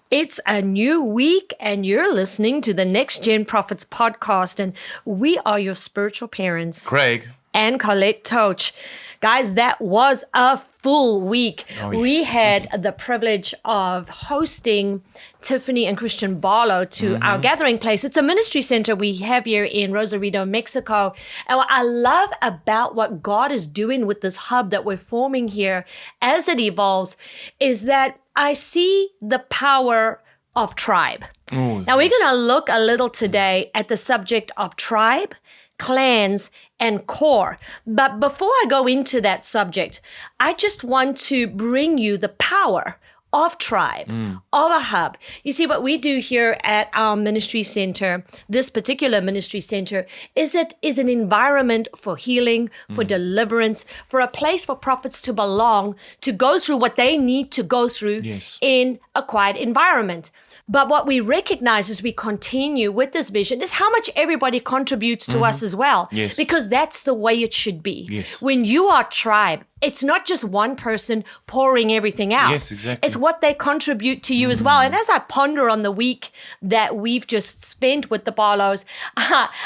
It's a new week, and you're listening to the Next Gen Prophets podcast, and we are your spiritual parents, Craig and Colette Toch. Guys, that was a full week. Oh, We yes. had the privilege of hosting Tiffany and Christian Barlow to our gathering place. It's a ministry center we have here in Rosarito, Mexico. And what I love about what God is doing with this hub that we're forming here as it evolves is that I see the power of tribe. Oh, Now, we're going to look a little today at the subject of tribe, clans, and core. But before I go into that subject, I just want to bring you the power of tribe, of a hub. You see, what we do here at our ministry center, this particular ministry center, is an environment for healing, for deliverance, for a place for prophets to belong, to go through what they need to go through Yes. in a quiet environment. But what we recognize as we continue with this vision is how much everybody contributes to us as well. Yes. Because that's the way it should be. Yes. When you are tribe, it's not just one person pouring everything out. Yes, exactly. It's what they contribute to you as well. And as I ponder on the week that we've just spent with the Barlows,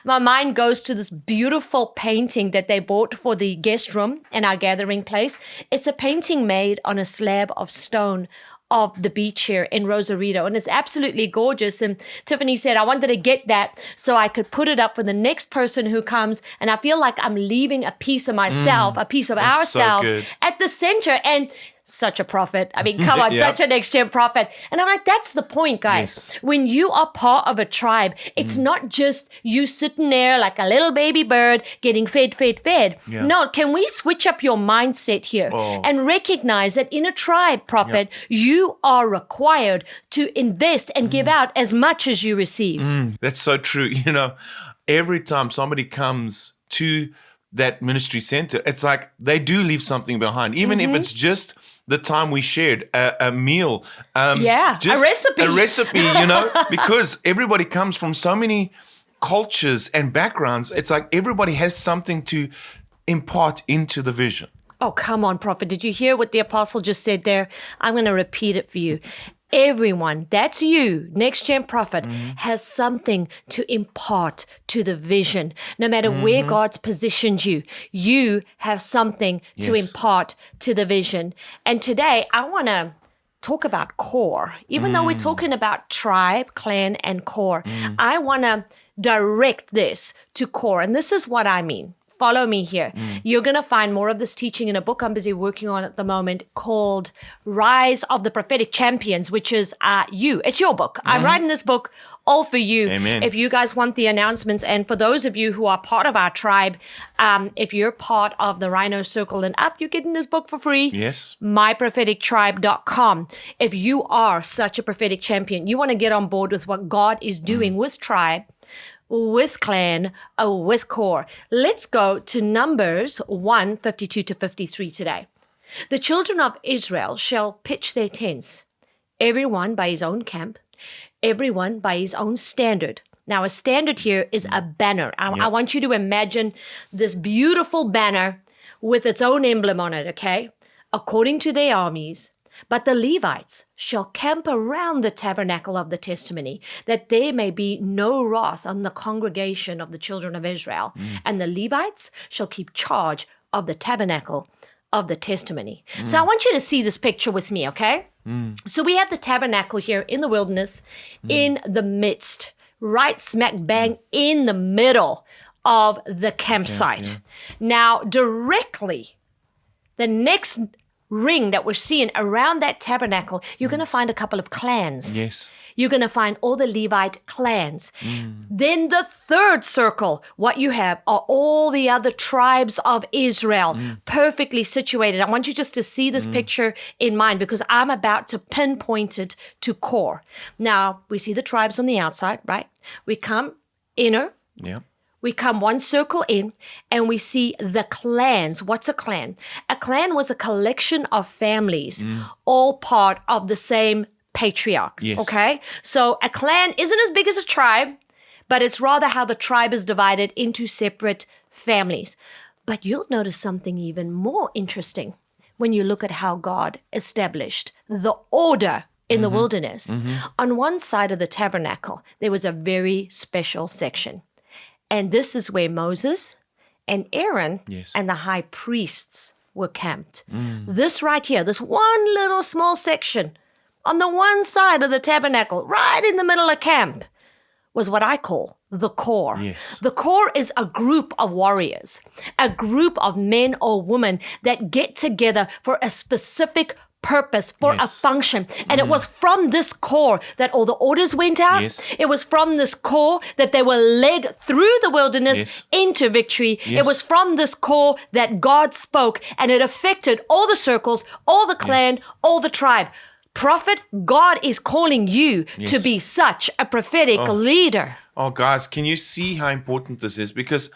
my mind goes to this beautiful painting that they bought for the guest room in our gathering place. It's a painting made on a slab of stone of the beach here in Rosarito. And it's absolutely gorgeous. And Tiffany said, I wanted to get that so I could put it up for the next person who comes. And I feel like I'm leaving a piece of myself, a piece of that's so ourselves good. at the center. And such a prophet. I mean, come on, Yep. such a next gen prophet. And I'm like, that's the point, guys. Yes. When you are part of a tribe, it's not just you sitting there like a little baby bird getting fed. Yeah. No, can we switch up your mindset here Oh. and recognize that in a tribe, prophet, you are required to invest and give out as much as you receive. That's so true. You know, every time somebody comes to that ministry center, it's like they do leave something behind, even if it's just the time we shared, a meal. Yeah, a recipe. A recipe, you know, because everybody comes from so many cultures and backgrounds. It's like everybody has something to impart into the vision. Oh, come on, prophet. Did you hear what the apostle just said there? I'm going to repeat it for you. Everyone, that's you, next gen prophet, has something to impart to the vision. No matter where God's positioned you, you have something to Yes. impart to the vision. And today, I want to talk about core. Even though we're talking about tribe, clan, and core, I want to direct this to core. And this is what I mean. Follow me here. You're going to find more of this teaching in a book I'm busy working on at the moment called Rise of the Prophetic Champions, which is you. It's your book. I'm writing this book all for you. Amen. If you guys want the announcements, and for those of you who are part of our tribe, if you're part of the Rhino Circle and Up, you're getting this book for free. Yes. myprophetictribe.com. If you are such a prophetic champion, you want to get on board with what God is doing with tribe, with clan, with core. Let's go to Numbers 1:52 to 53 today. The children of Israel shall pitch their tents, everyone by his own camp, everyone by his own standard. Now, a standard here is a banner. I want you to imagine this beautiful banner with its own emblem on it, okay? According to their armies. But the Levites shall camp around the tabernacle of the testimony, that there may be no wrath on the congregation of the children of Israel. And the Levites shall keep charge of the tabernacle of the testimony. So I want you to see this picture with me, okay? So we have the tabernacle here in the wilderness, in the midst, right smack bang in the middle of the campsite. Now, directly, the next ring that we're seeing around that tabernacle, you're going to find a couple of clans. Yes. You're going to find all the Levite clans. Then the third circle, what you have are all the other tribes of Israel, perfectly situated. I want you just to see this picture in mind, because I'm about to pinpoint it to core. Now, we see the tribes on the outside, right? We come inner. Yeah. We come one circle in and we see the clans. What's a clan? A clan was a collection of families, all part of the same patriarch. Yes. Okay? So a clan isn't as big as a tribe, but it's rather how the tribe is divided into separate families. But you'll notice something even more interesting when you look at how God established the order in the wilderness. On one side of the tabernacle, there was a very special section. And this is where Moses and Aaron Yes. and the high priests were camped. This right here, this one little small section on the one side of the tabernacle, right in the middle of camp, was what I call the core. Yes. The core is a group of warriors, a group of men or women that get together for a specific purpose, for a Yes. function. And it was from this core that all the orders went out. Yes. It was from this core that they were led through the wilderness Yes. into victory. Yes. It was from this core that God spoke, and it affected all the circles, all the clan, all the tribe. Prophet, God is calling you to Yes. be such a prophetic leader. Oh, guys, can you see how important this is? Because,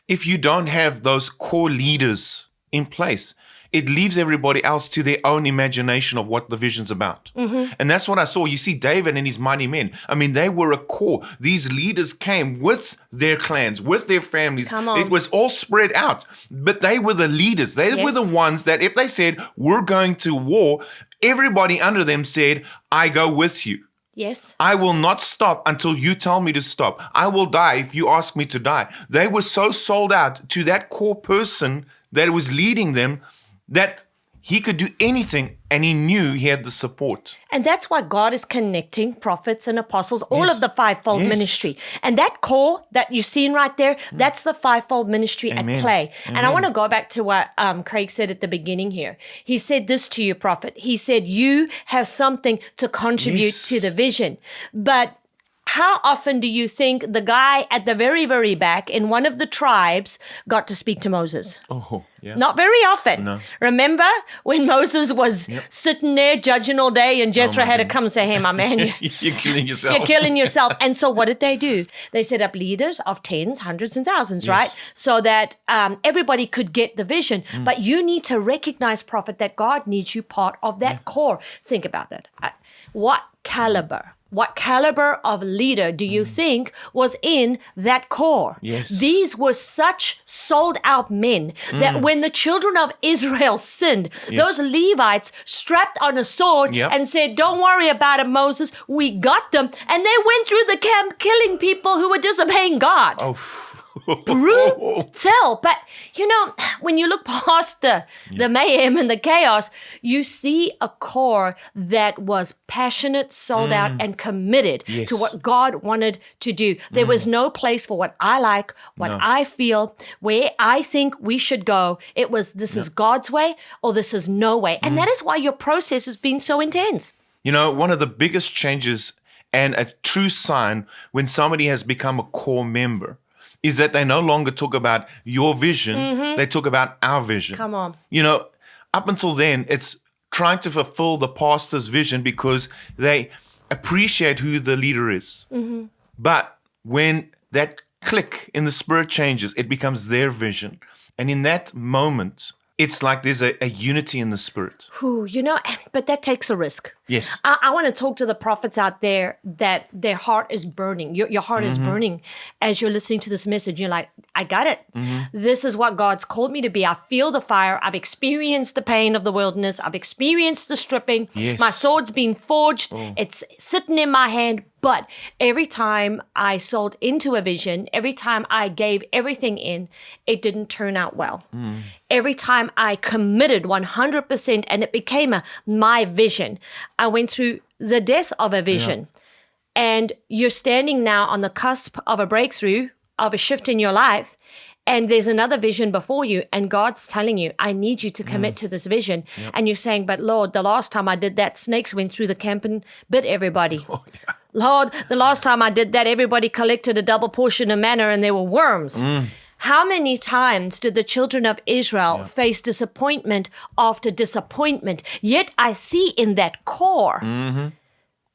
if you don't have those core leaders in place, it leaves everybody else to their own imagination of what the vision's about. And that's what I saw. You see David and his mighty men. I mean, they were a core. These leaders came with their clans, with their families. Come on. It was all spread out. But they were the leaders. They were the Yes. ones that if they said, we're going to war, everybody under them said, I go with you. Yes. I will not stop until you tell me to stop. I will die if you ask me to die. They were so sold out to that core person that was leading them that he could do anything, and he knew he had the support. And that's why God is connecting prophets and apostles, all Yes. of the fivefold Yes. ministry. And that core that you're seeing right there, that's the fivefold ministry Amen. at play. And I Amen. want to go back to what Craig said at the beginning here. He said this to you, prophet. He said, you have something to contribute Yes. to the vision. But how often do you think the guy at the very, very back in one of the tribes got to speak to Moses? Oh, yeah. Not very often. No. Remember when Moses was sitting there judging all day and Jethro my had to come say, hey, my man, You're killing yourself. you're killing yourself. And so what did they do? They set up leaders of tens, hundreds, and thousands, right? So that everybody could get the vision. But you need to recognize, prophet, that God needs you part of that core. Think about that. What caliber of leader do you think was in that core? Yes. These were such sold out men that when the children of Israel sinned, those Levites strapped on a sword Yep. and said, don't worry about it, Moses, we got them. And they went through the camp killing people who were disobeying God. Oh. Brutal. But when you look past the mayhem and the chaos, you see a core that was passionate, sold out, and committed Yes. to what God wanted to do. There was no place for what I like, what I feel, where I think we should go. It was this is God's way or this is no way. And that is why your process has been so intense. One of the biggest changes and a true sign when somebody has become a core member is that they no longer talk about your vision, they talk about our vision. Come on. Up until then, it's trying to fulfill the pastor's vision because they appreciate who the leader is. But when that click in the spirit changes, it becomes their vision. And in that moment, it's like there's a unity in the spirit. But that takes a risk. Yes. I want to talk to the prophets out there that their heart is burning. Your heart is burning as you're listening to this message. You're like, I got it. This is what God's called me to be. I feel the fire. I've experienced the pain of the wilderness. I've experienced the stripping. Yes. My sword's been forged. It's sitting in my hand. But every time I sold into a vision, every time I gave everything in, it didn't turn out well. Every time I committed 100% and it became my vision, I went through the death of a vision. And you're standing now on the cusp of a breakthrough, of a shift in your life. And there's another vision before you, and God's telling you, I need you to commit to this vision. And you're saying, but Lord, the last time I did that, snakes went through the camp and bit everybody. Lord, the last time I did that, everybody collected a double portion of manna and there were worms. How many times did the children of Israel face disappointment after disappointment? Yet I see in that core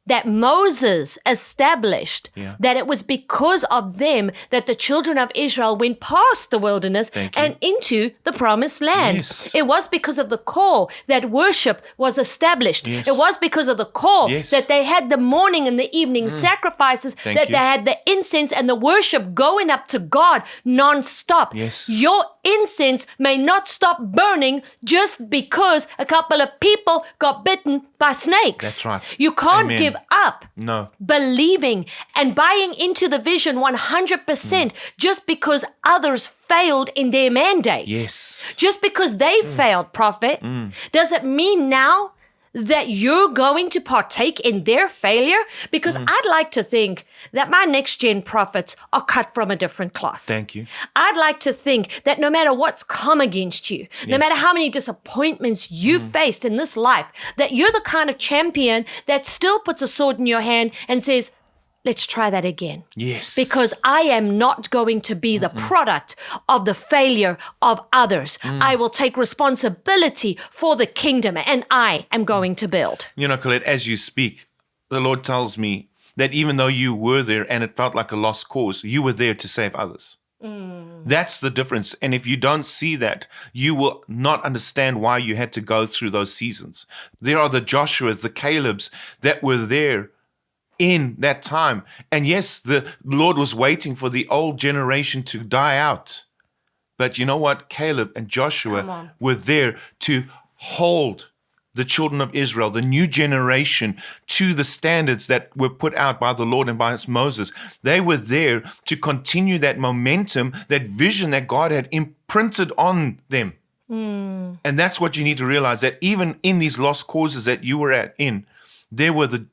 that Moses established that it was because of them that the children of Israel went past the wilderness and into the promised land. Yes. It was because of the core that worship was established. Yes. It was because of the core Yes. that they had the morning and the evening sacrifices, that you. they had the incense and the worship going up to God non-stop. Yes. Your incense may not stop burning just because a couple of people got bitten by snakes. That's right. You can't Amen. give up No. believing and buying into the vision 100% just because others failed in their mandate. Yes. Just because they failed, prophet, does it mean now that you're going to partake in their failure? Because I'd like to think that my next gen prophets are cut from a different cloth. Thank you. I'd like to think that no matter what's come against you, no matter how many disappointments you've faced in this life, that you're the kind of champion that still puts a sword in your hand and says, let's try that again. Yes. Because I am not going to be the product of the failure of others. I will take responsibility for the kingdom, and I am going to build. You know, Colette, as you speak, the Lord tells me that even though you were there and it felt like a lost cause, you were there to save others. That's the difference. And if you don't see that, you will not understand why you had to go through those seasons. There are the Joshuas, the Calebs that were there in that time. And yes, the Lord was waiting for the old generation to die out. But you know what? Caleb and Joshua were there to hold the children of Israel, the new generation, to the standards that were put out by the Lord and by Moses. They were there to continue that momentum, that vision that God had imprinted on them. And that's what you need to realize, that even in these lost causes that you were in, there were the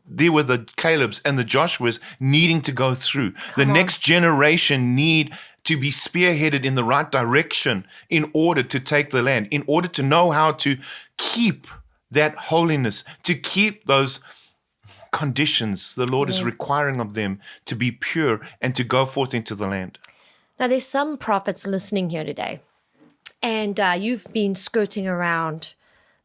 Calebs and the Joshuas needing to go through. The next generation need to be spearheaded in the right direction in order to take the land, in order to know how to keep that holiness, to keep those conditions the Lord is requiring of them to be pure and to go forth into the land. Now, there's some prophets listening here today, and you've been skirting around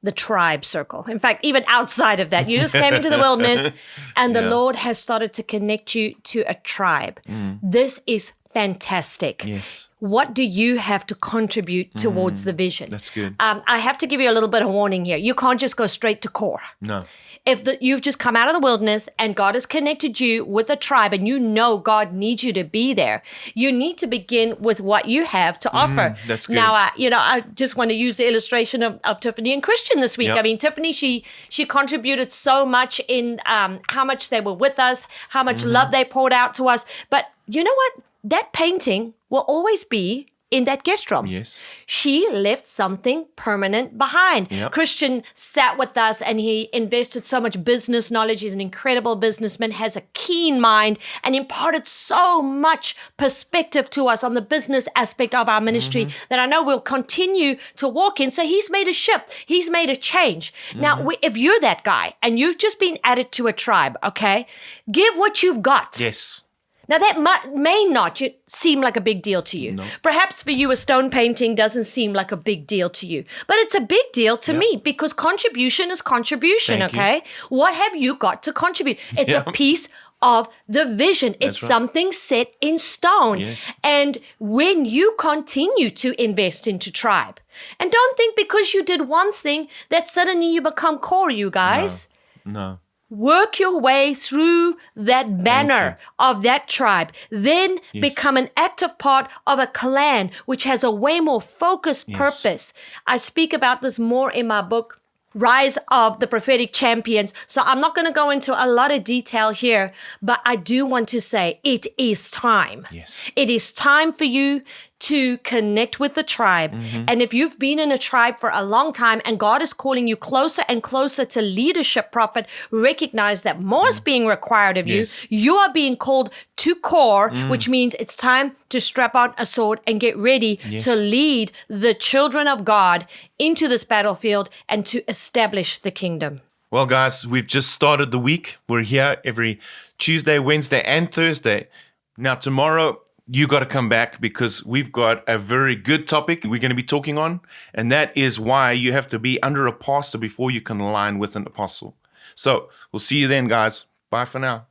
the tribe circle. In fact, even outside of that, you just came into the wilderness and the Lord has started to connect you to a tribe. This is fantastic. Yes. What do you have to contribute towards the vision? That's good. I have to give you a little bit of warning here. You can't just go straight to core. No. If you've just come out of the wilderness and God has connected you with a tribe and you know God needs you to be there, you need to begin with what you have to offer. That's good. Now, I just want to use the illustration of Tiffany and Christian this week. Yep. I mean, Tiffany, she contributed so much in how much they were with us, how much love they poured out to us. But you know what? That painting will always be in that guest room. Yes. She left something permanent behind. Yep. Christian sat with us and he invested so much business knowledge. He's an incredible businessman, has a keen mind, and imparted so much perspective to us on the business aspect of our ministry that I know we'll continue to walk in. So he's made a shift. He's made a change. Now, if you're that guy and you've just been added to a tribe, okay, give what you've got. Yes. Now, that may not seem like a big deal to you. No. Perhaps for you, a stone painting doesn't seem like a big deal to you. But it's a big deal to me because contribution is contribution, Thank you. okay? What have you got to contribute? It's a piece of the vision. It's right. something set in stone. Yes. And when you continue to invest into tribe, and don't think because you did one thing that suddenly you become core, you guys. No. Work your way through that banner of that tribe. Then become an active part of a clan, which has a way more focused purpose. I speak about this more in my book, Rise of the Prophetic Champions. So I'm not going to go into a lot of detail here, but I do want to say it is time. Yes. It is time for you to connect with the tribe. And if you've been in a tribe for a long time and God is calling you closer and closer to leadership, prophet, recognize that more is being required of you. You are being called to core, which means it's time to strap out a sword and get ready to lead the children of God into this battlefield and to establish the kingdom. Well, guys, we've just started the week. We're here every Tuesday, Wednesday, and Thursday. Now, tomorrow, you got to come back because we've got a very good topic we're going to be talking on, and that is why you have to be under a pastor before you can align with an apostle. So we'll see you then, guys. Bye for now.